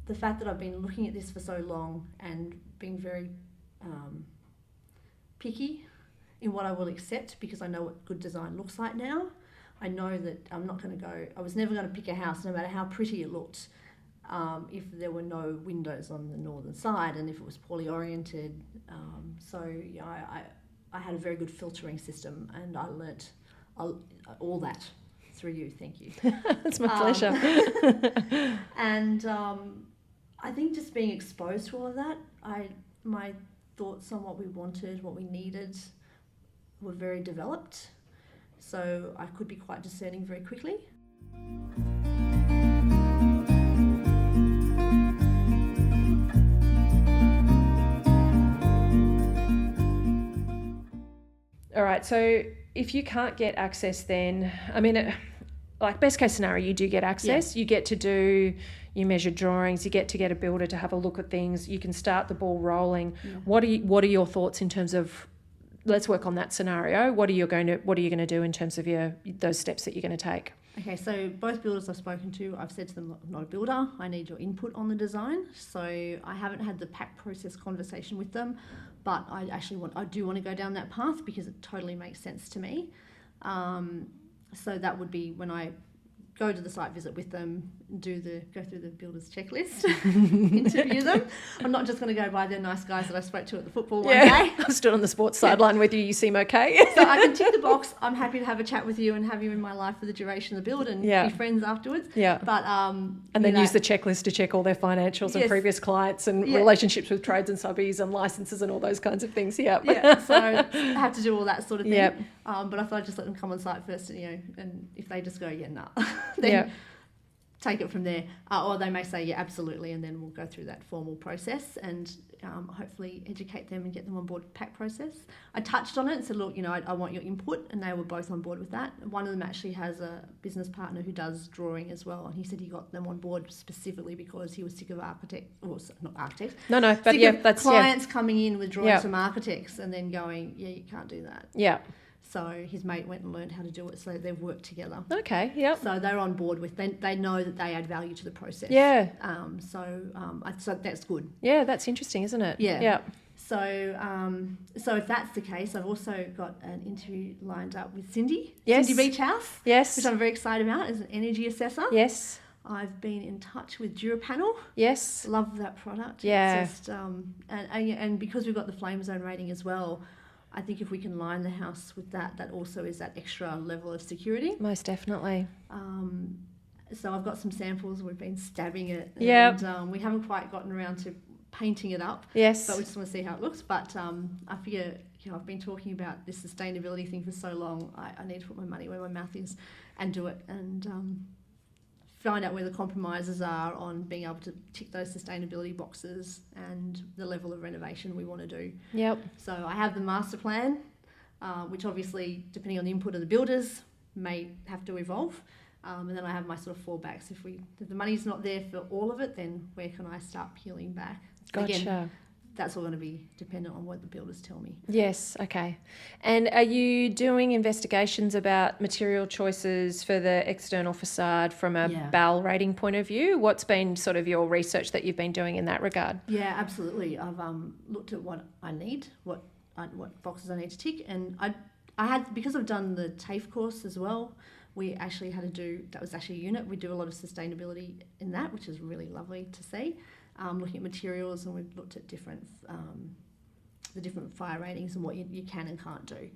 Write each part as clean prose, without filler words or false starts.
the fact that I've been looking at this for so long and being very picky in what I will accept, because I know what good design looks like now. I know that I was never going to pick a house, no matter how pretty it looked, if there were no windows on the northern side and if it was poorly oriented. I had a very good filtering system, and I learnt all that through you. Thank you. It's my pleasure. And I think just being exposed to all of that, my thoughts on what we wanted, what we needed, were very developed. So I could be quite discerning very quickly. All right, so if you can't get access, then, I mean, like best case scenario, you do get access. Yeah. You get to do your measured drawings. You get to get a builder to have a look at things. You can start the ball rolling. Yeah. What are your thoughts in terms of, let's work on that scenario. What are you going to do in terms of those steps that you're going to take? Okay, so both builders I've spoken to, I've said to them, I'm not a builder, I need your input on the design. So I haven't had the pack process conversation with them, but I do want to go down that path because it totally makes sense to me. So that would be when I go to the site visit with them, go through the builder's checklist, interview them. I'm not just going to go by the nice guys that I spoke to at the football one day. I stood on the sports sideline with you. You seem okay. So I can tick the box. I'm happy to have a chat with you and have you in my life for the duration of the build and be friends afterwards. Yeah. But and then use the checklist to check all their financials and previous clients and relationships with trades and subbies and licenses and all those kinds of things. Yeah. Yeah. So I have to do all that sort of thing. Yep. But I thought I'd just let them come on site first, and if they just go, nah, then take it from there. Or they may say, absolutely, and then we'll go through that formal process and hopefully educate them and get them on board with the pack process. I touched on it and said, look, I want your input, and they were both on board with that. One of them actually has a business partner who does drawing as well, and he said he got them on board specifically because he was sick of clients coming in with drawings from architects and then going, you can't do that. Yeah. So his mate went and learned how to do it, so they've worked together. Okay, yep. So they're on board with, they know that they add value to the process. Yeah. So that's good. Yeah, that's interesting, isn't it? Yeah. Yeah. So if that's the case, I've also got an interview lined up with Cindy. Yes. Cindy Beach House. Yes. Which I'm very excited about as an energy assessor. Yes. I've been in touch with DuraPanel. Yes. Love that product. Yeah. It's just, and because we've got the Flame Zone rating as well, I think if we can line the house with that also is that extra level of security. Most definitely. So I've got some samples. We've been stabbing it. Yeah. And we haven't quite gotten around to painting it up. Yes. But we just want to see how it looks. But I figure, I've been talking about this sustainability thing for so long. I need to put my money where my mouth is and do it. And find out where the compromises are on being able to tick those sustainability boxes and the level of renovation we want to do. Yep. So I have the master plan, which obviously, depending on the input of the builders, may have to evolve. And then I have my sort of fallbacks. If the money's not there for all of it, then where can I start peeling back? Gotcha. Again, that's all going to be dependent on what the builders tell me. Yes, okay. And are you doing investigations about material choices for the external facade from a BAL rating point of view? What's been sort of your research that you've been doing in that regard? Yeah, absolutely. I've looked at what I need, what boxes I need to tick, and I had, because I've done the TAFE course as well, we actually had to do, that was actually a unit, we do a lot of sustainability in that, which is really lovely to see. Looking at materials, and we've looked at the different fire ratings and what you can and can't do.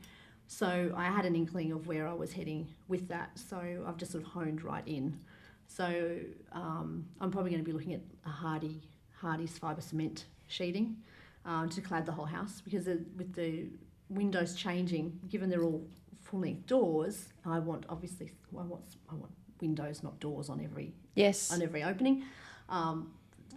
So I had an inkling of where I was heading with that, so I've just sort of honed right in. So I'm probably going to be looking at a Hardy's fibre cement sheeting to clad the whole house, because with the windows changing, given they're all full-length doors, I want windows, not doors, on every opening.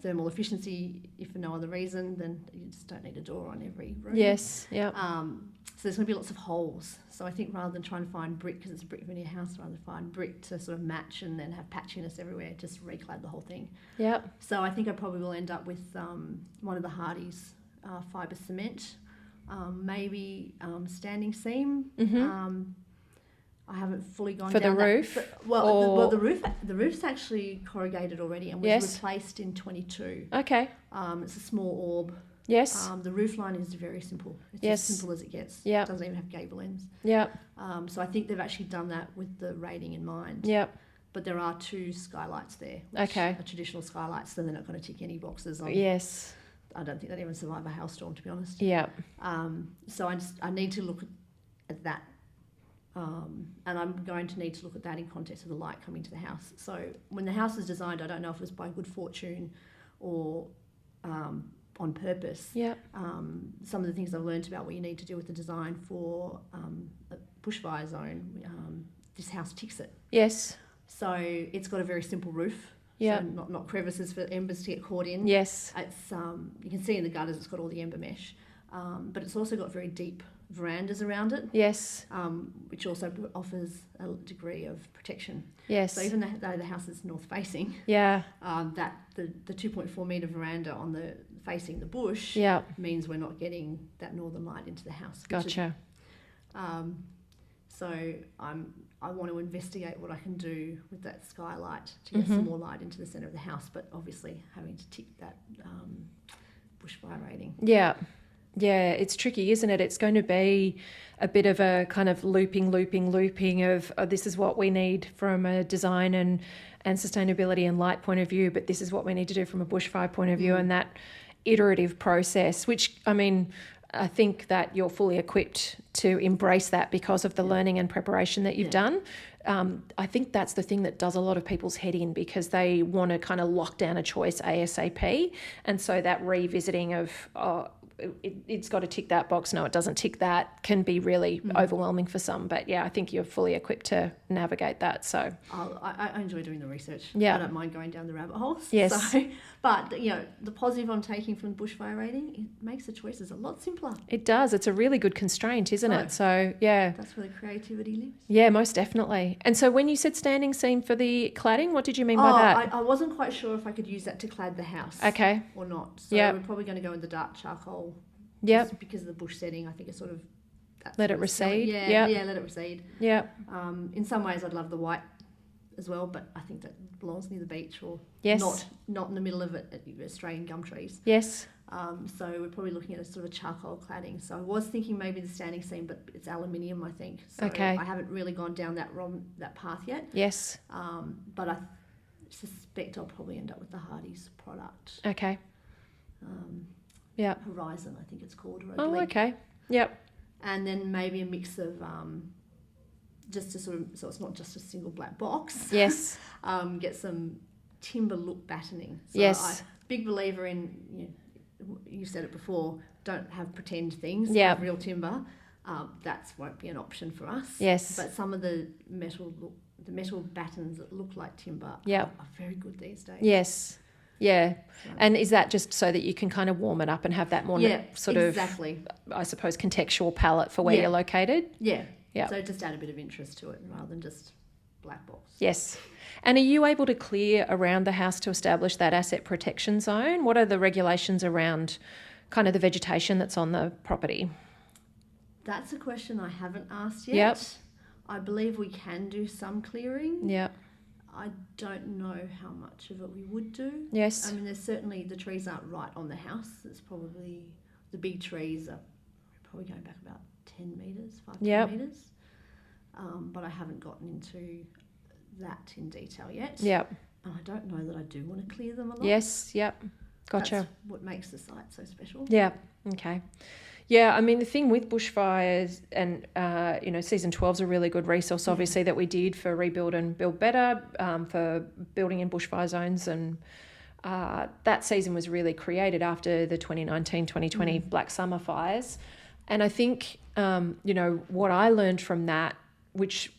Thermal efficiency, if for no other reason, then you just don't need a door on every room. Yes, yeah. So there's going to be lots of holes. So I think rather than trying to find brick, because it's a brick veneer house, rather than find brick to sort of match and then have patchiness everywhere, just reclad the whole thing. Yeah. So I think I probably will end up with one of the Hardy's fibre cement, maybe standing seam. Mm-hmm. I haven't fully gone for down the roof. The roof's actually corrugated already and was replaced in 22. Okay. It's a small orb. Yes. The roof line is very simple. It's as simple as it gets. Yeah. It doesn't even have gable ends. Yeah. So I think they've actually done that with the rating in mind. Yeah. But there are 2 skylights there, which are traditional skylights, so they're not going to tick any boxes on. Yes. I don't think they'd even survive a hailstorm, to be honest. Yeah. So I need to look at that. And I'm going to need to look at that in context of the light coming to the house. So when the house was designed, I don't know if it was by good fortune or on purpose. Yeah. Some of the things I've learned about what you need to do with the design for a bushfire zone, this house ticks it. Yes. So it's got a very simple roof. Yeah. So not crevices for embers to get caught in. Yes. It's you can see in the gutters it's got all the ember mesh, but it's also got very deep verandas around it. Yes. Which also offers a degree of protection. Yes. So even though the house is north facing, that the 2.4 metre veranda on the facing the bush means we're not getting that northern light into the house. Gotcha. So I want to investigate what I can do with that skylight to get some more light into the centre of the house, but obviously having to tick that bushfire rating. Yeah. Yeah, it's tricky, isn't it? It's going to be a bit of a kind of looping of this is what we need from a design and sustainability and light point of view, but this is what we need to do from a bushfire point of view, and that iterative process, which, I mean, I think that you're fully equipped to embrace that because of the learning and preparation that you've done. I think that's the thing that does a lot of people's head in, because they want to kind of lock down a choice ASAP. And so that revisiting of, it's got to tick that box, no, it doesn't tick that, can be really overwhelming for some. But yeah, I think you're fully equipped to navigate that. So I enjoy doing the research. Yeah. I don't mind going down the rabbit holes. Yes. So, but, you know, the positive I'm taking from the bushfire rating, it makes the choices a lot simpler. It does. It's a really good constraint, isn't it? So, yeah. That's where the creativity lives. Yeah, most definitely. And so when you said standing seam for the cladding, what did you mean by that? I wasn't quite sure if I could use that to clad the house. Okay. Or not. So we're probably going to go in the dark charcoal. Yep. Just because of the bush setting, I think it's sort of... Let it recede. Yeah, let it recede. Yeah. In some ways, I'd love the white as well, but I think that belongs near the beach or not in the middle of it, Australian gum trees. Yes. So we're probably looking at a sort of a charcoal cladding. So I was thinking maybe the standing seam, but it's aluminium, I think. So okay. I haven't really gone down that path yet. Yes. But I suspect I'll probably end up with the Hardy's product. Okay. Horizon, I think it's called. Okay. Yep. And then maybe a mix of just to sort of, so it's not just a single black box. Yes. Get some timber look battening. So yes. I'm a big believer in, you said it before, don't have pretend things. Yeah. Real timber. That won't be an option for us. Yes. But some of the metal battens that look like timber are very good these days. Yes. Yeah. And is that just so that you can kind of warm it up and have that more sort of, I suppose, contextual palette for where you're located? Yeah. Yeah. So just add a bit of interest to it rather than just black box. Yes. And are you able to clear around the house to establish that asset protection zone? What are the regulations around kind of the vegetation that's on the property? That's a question I haven't asked yet. Yep. I believe we can do some clearing. Yeah. I don't know how much of it we would do. Yes. I mean, there's certainly, the trees aren't right on the house. It's probably, the big trees are probably going back about 10 metres, 5 metres. But I haven't gotten into that in detail yet. Yep. And I don't know that I do want to clear them a lot. Yes, yep. Gotcha. That's what makes the site so special. Yeah, okay. Yeah, I mean, the thing with bushfires and, Season 12 is a really good resource, obviously, that we did for Rebuild and Build Better, for building in bushfire zones. And that season was really created after the 2019-2020 Black Summer fires. And I think, what I learned from that, which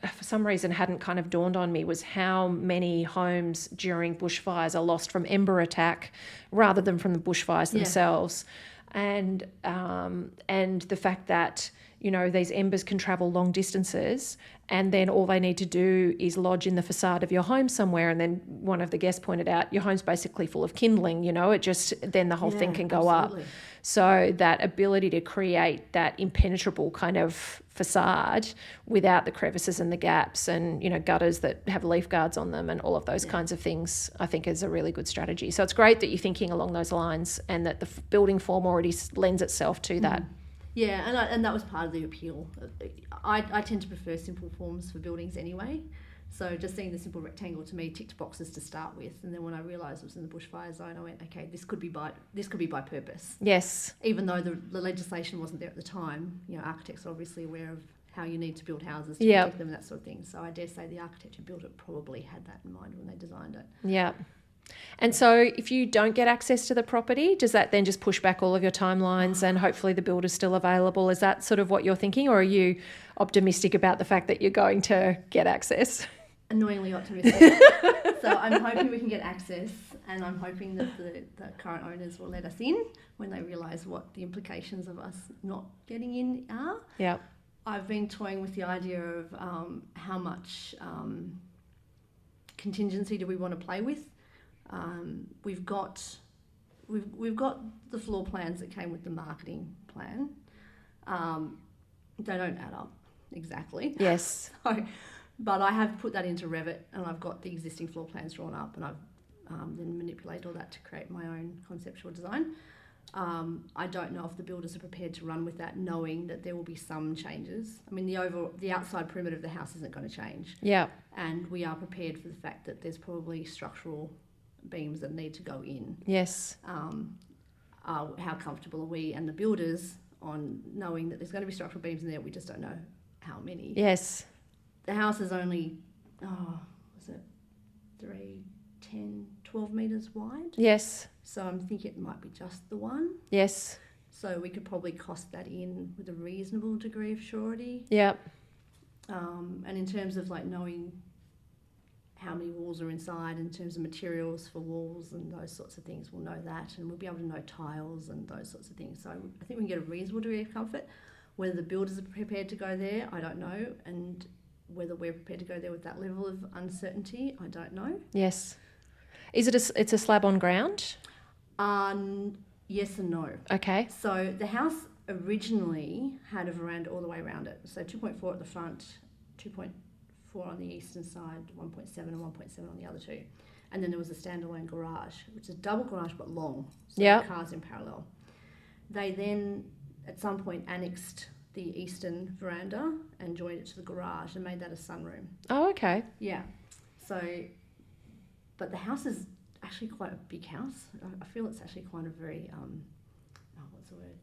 for some reason hadn't kind of dawned on me, was how many homes during bushfires are lost from ember attack rather than from the bushfires themselves. And the fact that these embers can travel long distances, and then all they need to do is lodge in the facade of your home somewhere. And then one of the guests pointed out, your home's basically full of kindling, then the whole thing can go absolutely. up. So that ability to create that impenetrable kind of facade without the crevices and the gaps and, gutters that have leaf guards on them and all of those kinds of things, I think is a really good strategy. So it's great that you're thinking along those lines and that the building form already lends itself to that. Yeah, and that was part of the appeal. I tend to prefer simple forms for buildings anyway. So just seeing the simple rectangle to me ticked boxes to start with, and then when I realised it was in the bushfire zone, I went, okay, this could be by purpose. Yes. Even though the legislation wasn't there at the time, architects are obviously aware of how you need to build houses to protect them and that sort of thing. So I dare say the architect who built it probably had that in mind when they designed it. Yeah. And so if you don't get access to the property, does that then just push back all of your timelines and hopefully the builder's still available? Is that sort of what you're thinking, or are you optimistic about the fact that you're going to get access? Annoyingly optimistic. So I'm hoping we can get access, and I'm hoping that the current owners will let us in when they realise what the implications of us not getting in are. Yeah. I've been toying with the idea of how much contingency do we want to play with. We've got the floor plans that came with the marketing plan. They don't add up exactly. Yes. But I have put that into Revit, and I've got the existing floor plans drawn up, and I've then manipulated all that to create my own conceptual design. I don't know if the builders are prepared to run with that, knowing that there will be some changes. I mean, the outside perimeter of the house isn't going to change. Yeah. And we are prepared for the fact that there's probably structural beams that need to go in. Yes. How comfortable are we and the builders on knowing that there's going to be structural beams in there? We just don't know how many. Yes. The house is only, was it 3, 10, 12 metres wide? Yes. So I'm thinking it might be just the one. Yes. So we could probably cost that in with a reasonable degree of surety. Yep. And in terms of knowing how many walls are inside, in terms of materials for walls and those sorts of things, we'll know that, and we'll be able to know tiles and those sorts of things. So I think we can get a reasonable degree of comfort. Whether the builders are prepared to go there, I don't know, and whether we're prepared to go there with that level of uncertainty, I don't know. Yes. Is it it's a slab on ground? Yes and no. Okay. So the house originally had a veranda all the way around it. So 2.4 at the front, 2.4 on the eastern side, 1.7 and 1.7 on the other two. And then there was a standalone garage, which is a double garage but long. So cars in parallel. They then, at some point, annexed the eastern veranda and joined it to the garage and made that a sunroom. Oh, okay. Yeah. So, but the house is actually quite a big house. I feel it's actually quite a very, what's the word?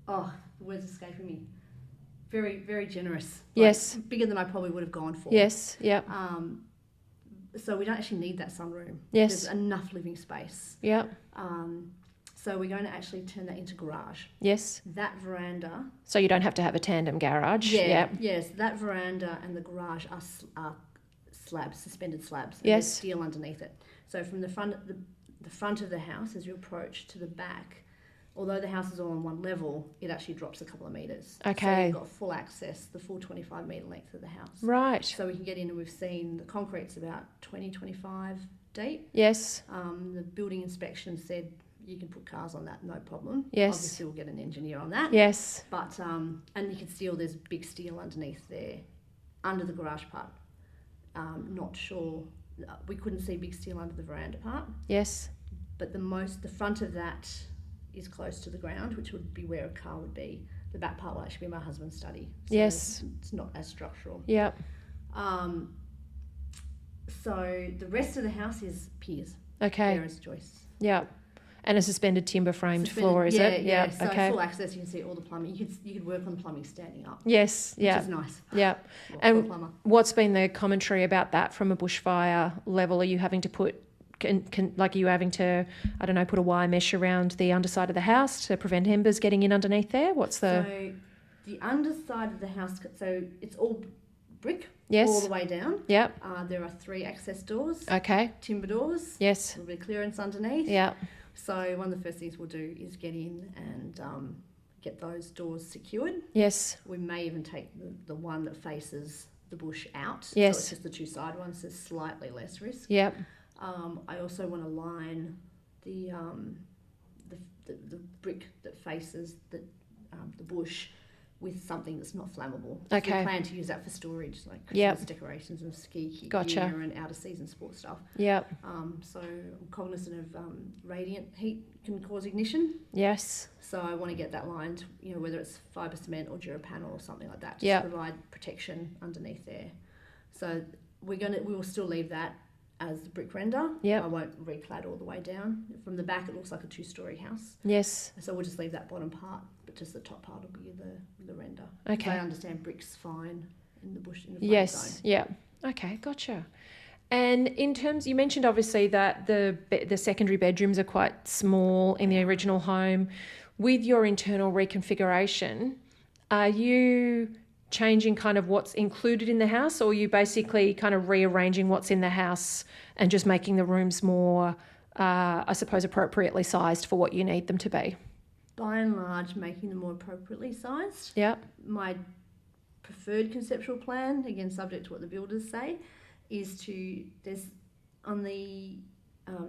The word's escaping me. Very, very generous. Yes. Bigger than I probably would have gone for. Yes, yep. So we don't actually need that sunroom. Yes. There's enough living space. Yep. So we're going to actually turn that into garage. Yes. That veranda. So you don't have to have a tandem garage. Yeah. Yep. Yes. That veranda and the garage are slabs, suspended slabs. And yes. There's steel underneath it. So from the front of the house, as you approach to the back, although the house is all on one level, it actually drops a couple of metres. Okay. So you've got full access, the full 25 metre length of the house. Right. So we can get in, and we've seen the concrete's about 20, 25 deep. Yes. The building inspection said you can put cars on that, no problem. Yes. Obviously, we'll get an engineer on that. Yes. But, and you can see there's big steel underneath there, under the garage part. Not sure, we couldn't see big steel under the veranda part. Yes. But the front of that is close to the ground, which would be where a car would be. The back part will actually be my husband's study. So yes. It's not as structural. Yep. So the rest of the house is piers. Okay. There is joists. Yep. And a suspended timber framed floor, is it? Yeah. So okay. full access, you can see all the plumbing. You could work on the plumbing standing up. Yes. Yeah. Which is nice. Yeah. And what's been the commentary about that from a bushfire level? Are you having to put are you having to, I don't know, put a wire mesh around the underside of the house to prevent embers getting in underneath there? So the underside of the house, so it's all brick. Yes. All the way down. Yep. There are 3 access doors. Okay. Timber doors. Yes. A little bit of clearance underneath. Yeah. So one of the first things we'll do is get in and get those doors secured. Yes. We may even take the one that faces the bush out. Yes. So it's just the two side ones, so slightly less risk. Yep. I also want to line the brick that faces the bush with something that's not flammable. Okay. We plan to use that for storage, like Christmas decorations and ski gear and out of season sport stuff. Yep. So I'm cognizant of radiant heat can cause ignition. Yes. So I want to get that lined, whether it's fibre cement or Durapanel or something like that, just to provide protection underneath there. So we will still leave that as the brick render. Yep. I won't reclad all the way down. From the back, it looks like a 2-story house. Yes. So we'll just leave that bottom part, but just the top part will be the render. Okay. I understand brick's fine in the bush, in the Yes. zone. Yeah. Okay. Gotcha. And in terms, you mentioned obviously that the secondary bedrooms are quite small in the original home. With your internal reconfiguration, are you changing kind of what's included in the house, or are you basically kind of rearranging what's in the house and just making the rooms more, I suppose, appropriately sized for what you need them to be? By and large, making them more appropriately sized. Yeah. My preferred conceptual plan, again subject to what the builders say, is there's on the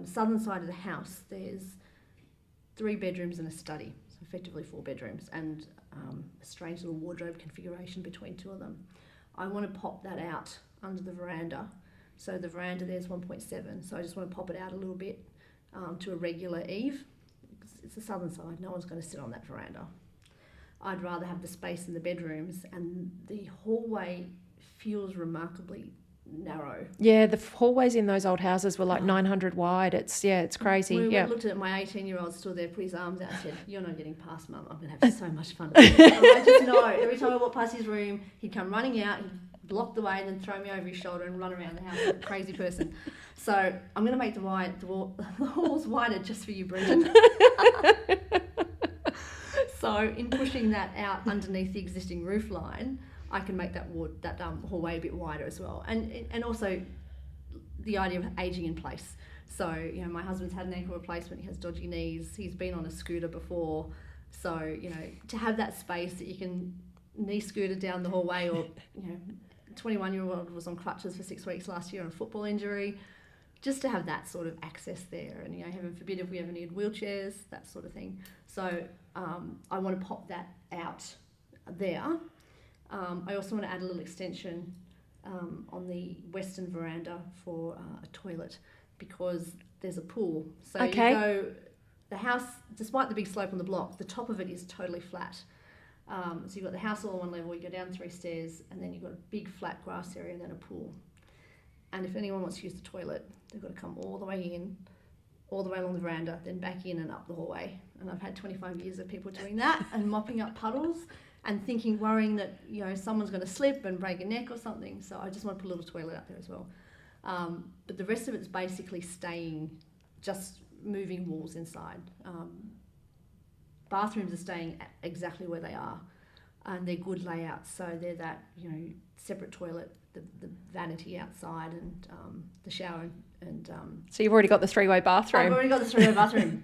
southern side of the house, there's 3 bedrooms and a study, so effectively 4 bedrooms, and a strange little wardrobe configuration between 2 of them. I want to pop that out under the veranda. So the veranda there's 1.7, so I just want to pop it out a little bit to a regular eave. It's the southern side, no one's going to sit on that veranda. I'd rather have the space in the bedrooms, and the hallway feels remarkably narrow. Yeah, the hallways in those old houses were like 900 wide. It's crazy. We yeah. looked at it, my 18-year-old stood there, put his arms out and said, "You're not getting past, Mum. I'm going to have so much fun." I just know, every time I walked past his room, he'd come running out, he'd block the way and then throw me over his shoulder and run around the house like a crazy person. So I'm going to make the walls wider just for you, Brendan. So in pushing that out underneath the existing roof line, I can make that hallway a bit wider as well, and also the idea of aging in place. So my husband's had an ankle replacement. He has dodgy knees. He's been on a scooter before, so to have that space that you can knee scooter down the hallway, or 21-year-old was on crutches for 6 weeks last year on a football injury, just to have that sort of access there, and heaven forbid if we ever need wheelchairs, that sort of thing. So I want to pop that out there. I also want to add a little extension on the western veranda for a toilet, because there's a pool. So the house, despite the big slope on the block, the top of it is totally flat. So you've got the house all on one level, you go down 3 stairs, and then you've got a big flat grass area and then a pool. And if anyone wants to use the toilet, they've got to come all the way in, all the way along the veranda, then back in and up the hallway. And I've had 25 years of people doing that and mopping up puddles and worrying that someone's going to slip and break a neck or something. So I just want to put a little toilet out there as well. But the rest of it's basically just moving walls inside. Bathrooms are staying exactly where they are, and they're good layouts. So they're that separate toilet, the vanity outside, and the shower and. So you've already got the 3-way bathroom. I've already got the 3-way bathroom.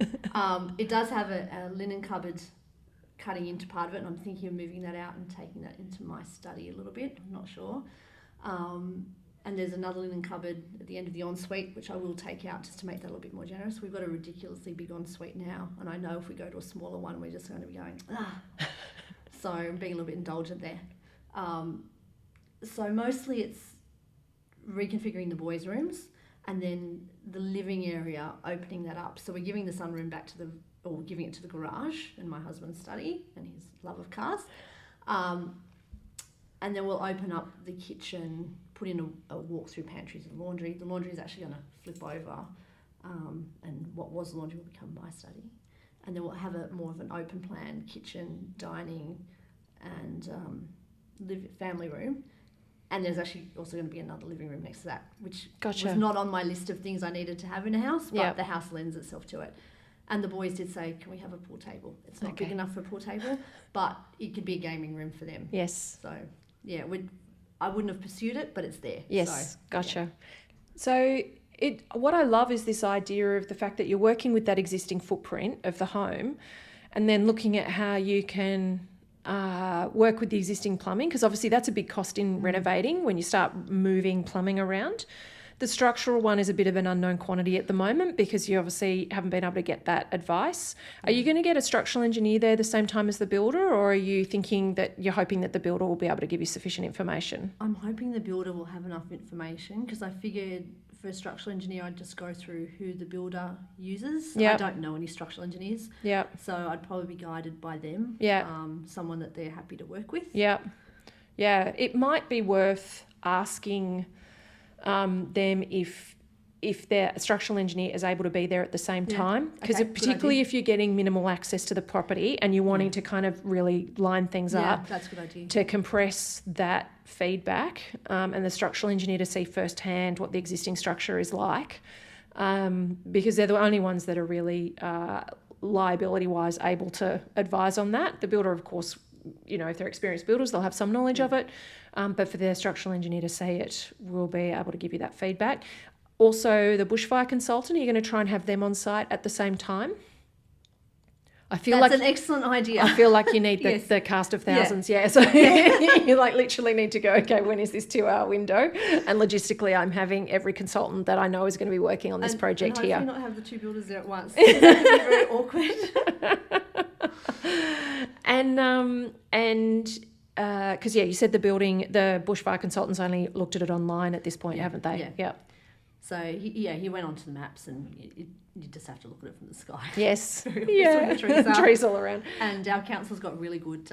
It does have a linen cupboard cutting into part of it, and I'm thinking of moving that out and taking that into my study a little bit. I'm not sure. And there's another linen cupboard at the end of the ensuite, which I will take out just to make that a little bit more generous. We've got a ridiculously big ensuite now, and I know if we go to a smaller one, we're just going to be going, So I'm being a little bit indulgent there. So mostly it's reconfiguring the boys' rooms, and then the living area, opening that up. So we're giving the sunroom giving it to the garage and my husband's study and his love of cars. And then we'll open up the kitchen, put in a walk-through pantry to the laundry. The laundry is actually going to flip over, and what was the laundry will become my study. And then we'll have more of an open plan kitchen, dining, and family room. And there's actually also going to be another living room next to that, which was not on my list of things I needed to have in a house, but the house lends itself to it. And the boys did say, "Can we have a pool table?" It's not big enough for a pool table, but it could be a gaming room for them. Yes. So, I wouldn't have pursued it, but it's there. Yes, so, gotcha. Yeah. So What I love is this idea of the fact that you're working with that existing footprint of the home, and then looking at how you can work with the existing plumbing, because obviously that's a big cost in renovating when you start moving plumbing around. The structural one is a bit of an unknown quantity at the moment because you obviously haven't been able to get that advice. Are you going to get a structural engineer there the same time as the builder, or are you thinking that you're hoping that the builder will be able to give you sufficient information? I'm hoping the builder will have enough information, because I figured for a structural engineer I'd just go through who the builder uses. Yep. I don't know any structural engineers. Yeah. So I'd probably be guided by them. Yeah. Someone that they're happy to work with. Yeah. Yeah. It might be worth asking them if their structural engineer is able to be there at the same time, because particularly if you're getting minimal access to the property and you're wanting to kind of really line things up, that's a good idea, to compress that feedback, and the structural engineer to see firsthand what the existing structure is like, because they're the only ones that are really liability wise able to advise on that. The builder, of course, if they're experienced builders, they'll have some knowledge of it. But for their structural engineer to see it, we'll be able to give you that feedback. Also, the bushfire consultant, are you going to try and have them on site at the same time? That's an excellent idea. I feel like you need the cast of thousands. Yeah. So you literally need to go, okay, when is this 2-hour window? And logistically, I'm having every consultant that I know is going to be working on this project here. And hopefully not have the two builders there at once. That would be very awkward. Because you said the bushfire consultants only looked at it online at this point, haven't they? Yeah. Yep. So he went onto the maps, and you just have to look at it from the sky. Yes. Trees all around. And our council's got really good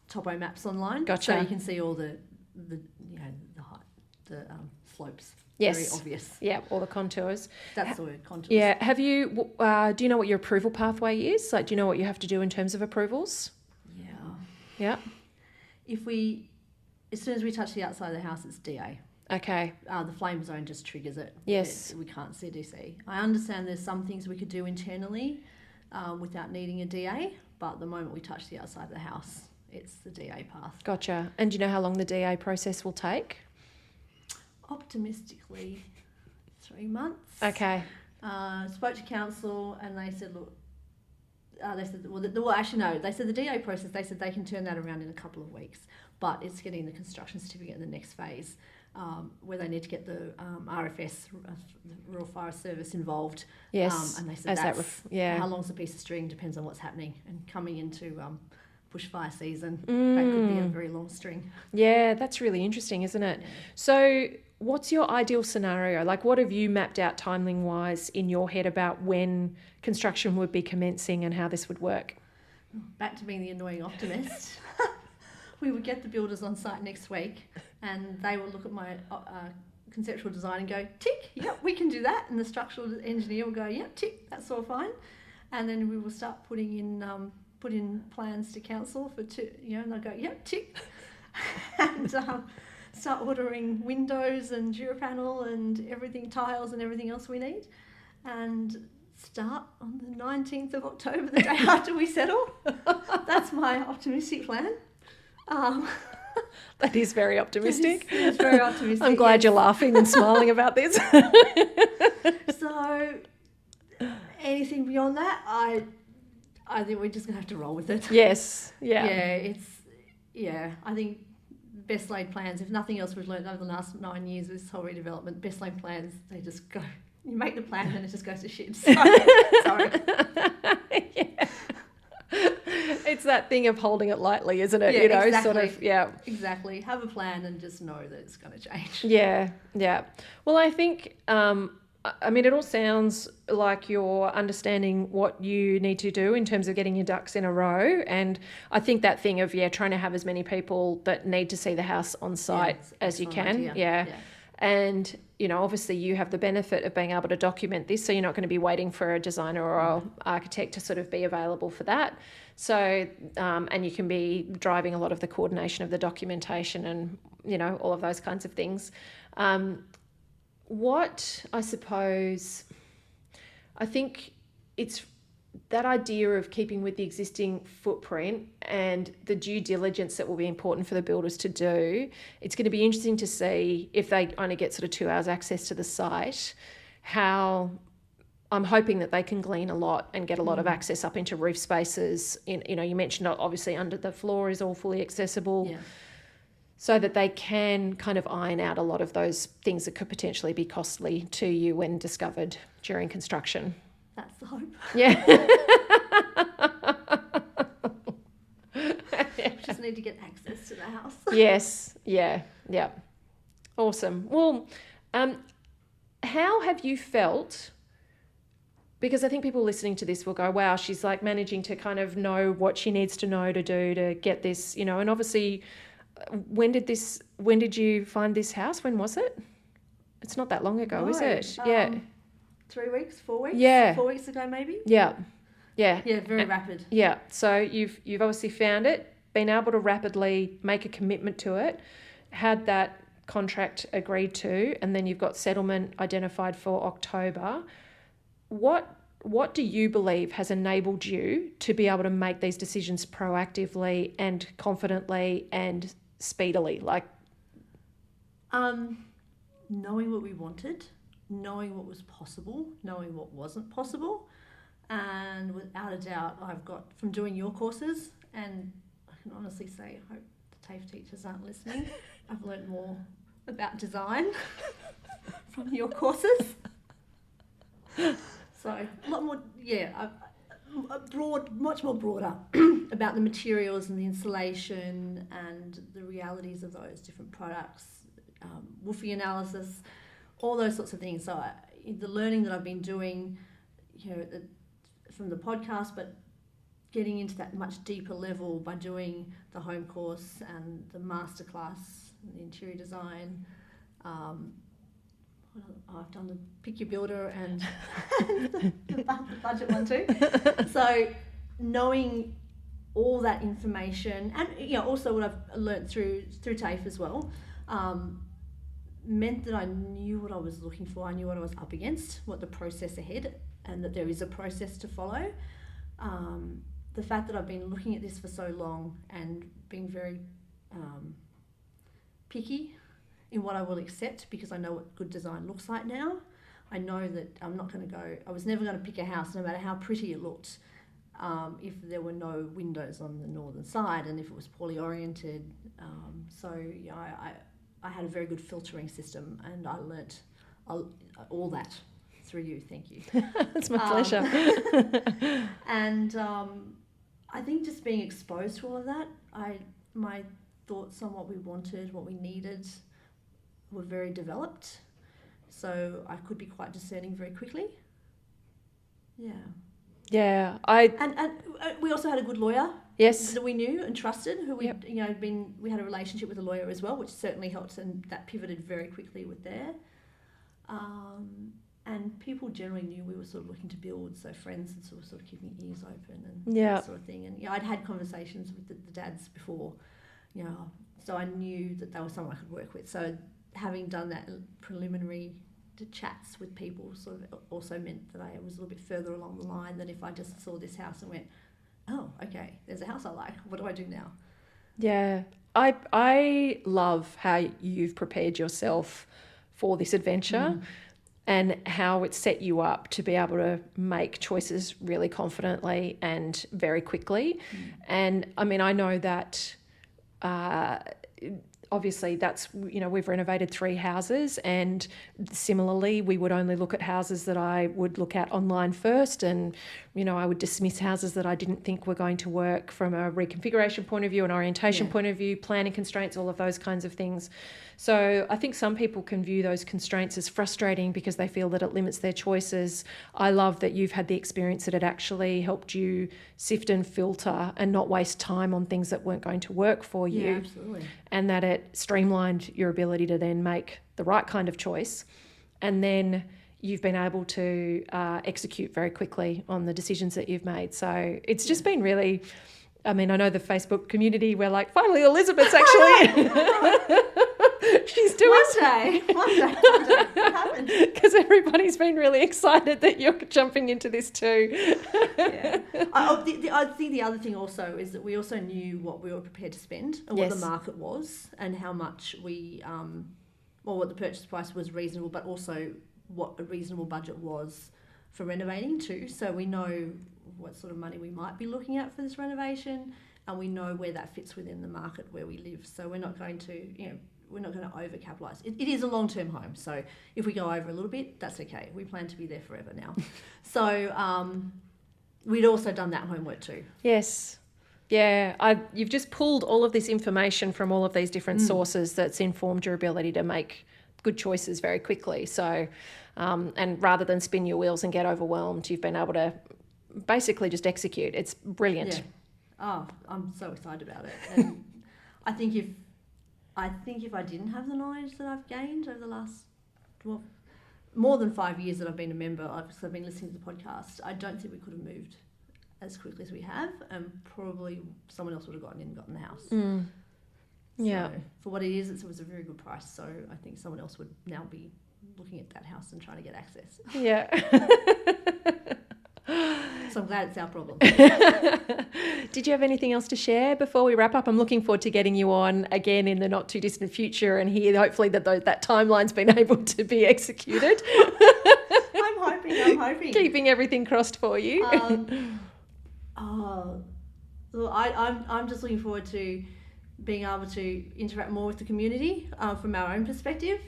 topo maps online. Gotcha. So you can see all the height, the slopes. Yes. Very obvious. Yeah, all the contours. That's the word, contours. Yeah. Have you? Do you know what your approval pathway is? Like, do you know what you have to do in terms of approvals? Yeah. Yeah. As soon as we touch the outside of the house, it's DA. Okay. The flame zone just triggers it. Yes. We can't CDC. I understand there's some things we could do internally without needing a DA, but the moment we touch the outside of the house, it's the DA path. Gotcha. And do you know how long the DA process will take? Optimistically, 3 months. Okay. Spoke to council, and they said, look, they said the DA process, they said they can turn that around in a couple of weeks, but it's getting the construction certificate in the next phase, where they need to get the RFS, Rural Fire Service, involved. Yes. And they said how long's a piece of string depends on what's happening, and coming into bushfire season, that could be a very long string. Yeah, that's really interesting, isn't it? Yeah. So what's your ideal scenario? Like, what have you mapped out timeline-wise in your head about when construction would be commencing and how this would work? Back to being the annoying optimist. We would get the builders on site next week, and they will look at my conceptual design and go, tick, yep, we can do that. And the structural engineer will go, yep, tick, that's all fine. And then we will start put in plans to council and they'll go, yep, tick. And start ordering windows and Durapanel and everything, tiles and everything else we need. And start on the 19th of October, the day after we settle. That's my optimistic plan. That is very optimistic. It's very optimistic. I'm glad you're laughing and smiling about this. So anything beyond that, I think we're just going to have to roll with it. Yes. Yeah. I think best laid plans, if nothing else we've learned over the last 9 years with this whole redevelopment, best laid plans, they just go, you make the plan and it just goes to shit. Sorry. Yeah. It's that thing of holding it lightly, isn't it? Yeah, exactly. Sort of, yeah. Exactly. Have a plan and just know that it's going to change. Yeah, yeah. Well, I think, it all sounds like you're understanding what you need to do in terms of getting your ducks in a row. And I think that thing of, trying to have as many people that need to see the house on site as you can. Yeah. And, obviously you have the benefit of being able to document this, so you're not going to be waiting for a designer or an architect to sort of be available for that. So, and you can be driving a lot of the coordination of the documentation and, all of those kinds of things. What I think it's that idea of keeping with the existing footprint and the due diligence that will be important for the builders to do, it's going to be interesting to see if they only get sort of 2 hours access to the site, how I'm hoping that they can glean a lot and get a lot of access up into roof spaces. You mentioned obviously under the floor is all fully accessible. Yeah. So that they can kind of iron out a lot of those things that could potentially be costly to you when discovered during construction. That's the hope. Yeah. Just need to get access to the house. Yes. Yeah. Yeah. Awesome. Well, how have you felt? Because I think people listening to this will go, wow, she's like managing to kind of know what she needs to know to do to get this, and obviously when did you find this house? When was it? It's not that long ago, is it? Yeah. 3 weeks, 4 weeks? Yeah. 4 weeks ago, maybe? Yeah. Yeah. Yeah, very rapid. Yeah. So you've obviously found it, been able to rapidly make a commitment to it, had that contract agreed to, and then you've got settlement identified for October. What do you believe has enabled you to be able to make these decisions proactively and confidently and speedily? Knowing what we wanted, knowing what was possible, knowing what wasn't possible, and without a doubt, I've got from doing your courses, and I can honestly say, I hope the TAFE teachers aren't listening, I've learned more about design from your courses. So a lot more, much more broader about the materials and the installation and the realities of those different products, woofie analysis, all those sorts of things. So the learning that I've been doing, from the podcast, but getting into that much deeper level by doing the home course and the masterclass and the interior design. I've done the Pick Your Builder and the budget one too. So knowing all that information and also what I've learnt through TAFE as well, meant that I knew what I was looking for. I knew what I was up against, what the process ahead, and that there is a process to follow. The fact that I've been looking at this for so long and being very picky in what I will accept, because I know what good design looks like now. I know that I was never going to pick a house, no matter how pretty it looked, if there were no windows on the northern side and if it was poorly oriented. I had a very good filtering system, and I learnt all that through you. Thank you. It's my pleasure. And I think just being exposed to all of that, my thoughts on what we wanted, what we needed, were very developed, so I could be quite discerning very quickly. Yeah, and we also had a good lawyer. Yes. That we knew and trusted, who we had a relationship with a lawyer as well, which certainly helped, and that pivoted very quickly with there. And people generally knew we were sort of looking to build, so friends and sort of keeping ears open and that sort of thing. And I'd had conversations with the dads before, so I knew that they were someone I could work with. So having done that preliminary chats with people sort of also meant that I was a little bit further along the line than if I just saw this house and went, oh, okay, there's a house I like. What do I do now? Yeah, I love how you've prepared yourself for this adventure and how it set you up to be able to make choices really confidently and very quickly. And I mean, I know that obviously that's, we've renovated 3 houses, and similarly we would only look at houses that I would look at online first, and I would dismiss houses that I didn't think were going to work from a reconfiguration point of view, an orientation point of view, planning constraints, all of those kinds of things. So I think some people can view those constraints as frustrating because they feel that it limits their choices. I love that you've had the experience that it actually helped you sift and filter and not waste time on things that weren't going to work for you. Yeah, absolutely. And that it streamlined your ability to then make the right kind of choice. And then you've been able to execute very quickly on the decisions that you've made. So it's just been really, I mean, I know the Facebook community, we're like, finally Elizabeth's actually She's doing one day it happens. Because everybody's been really excited that you're jumping into this too. Yeah. I think the other thing also is that we also knew what we were prepared to spend and what the market was and how much we, what the purchase price was reasonable, but also what a reasonable budget was for renovating too. So we know what sort of money we might be looking at for this renovation, and we know where that fits within the market where we live. So we're not going to, we're not going to overcapitalise. It is a long-term home, so if we go over a little bit, that's okay. We plan to be there forever now. So we'd also done that homework too. Yes. Yeah, you've just pulled all of this information from all of these different sources that's informed your ability to make good choices very quickly. So, and rather than spin your wheels and get overwhelmed, you've been able to basically just execute. It's brilliant. Yeah. Oh, I'm so excited about it. And I think if I didn't have the knowledge that I've gained over the last, more than 5 years that I've been a member, I've been listening to the podcast, I don't think we could have moved as quickly as we have, and probably someone else would have gotten the house. Yeah. So for what it is, it was a very good price. So I think someone else would now be looking at that house and trying to get access. Yeah. So I'm glad it's our problem. Did you have anything else to share before we wrap up? I'm looking forward to getting you on again in the not too distant future and hear hopefully that timeline's been able to be executed. I'm hoping. Keeping everything crossed for you. I'm just looking forward to being able to interact more with the community from our own perspective.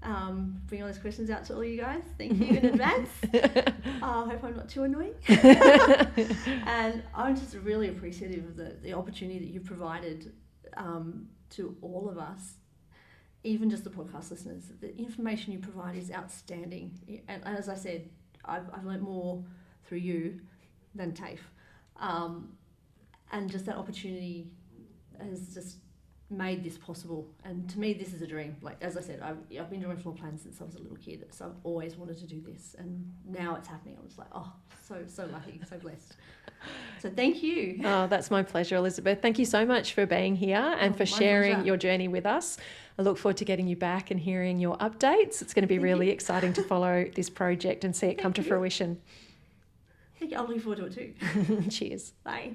Bring all those questions out to all you guys. Thank you in advance. I hope I'm not too annoying. And I'm just really appreciative of the opportunity that you've provided to all of us, even just the podcast listeners. The information you provide is outstanding. And as I said, I've learnt more through you than TAFE. And just that opportunity has just made this possible, and to me this is a dream. Like, as I said, I've been drawing floor plans since I was a little kid, so I've always wanted to do this, and now it's happening. I'm just like, oh, so lucky, so blessed. So thank you. Oh, that's my pleasure, Elizabeth. Thank you so much for being here and for sharing your journey with us. I look forward to getting you back and hearing your updates. It's going to be really exciting to follow this project and see it come to fruition. Thank you. I'm looking forward to it too. Cheers. Bye.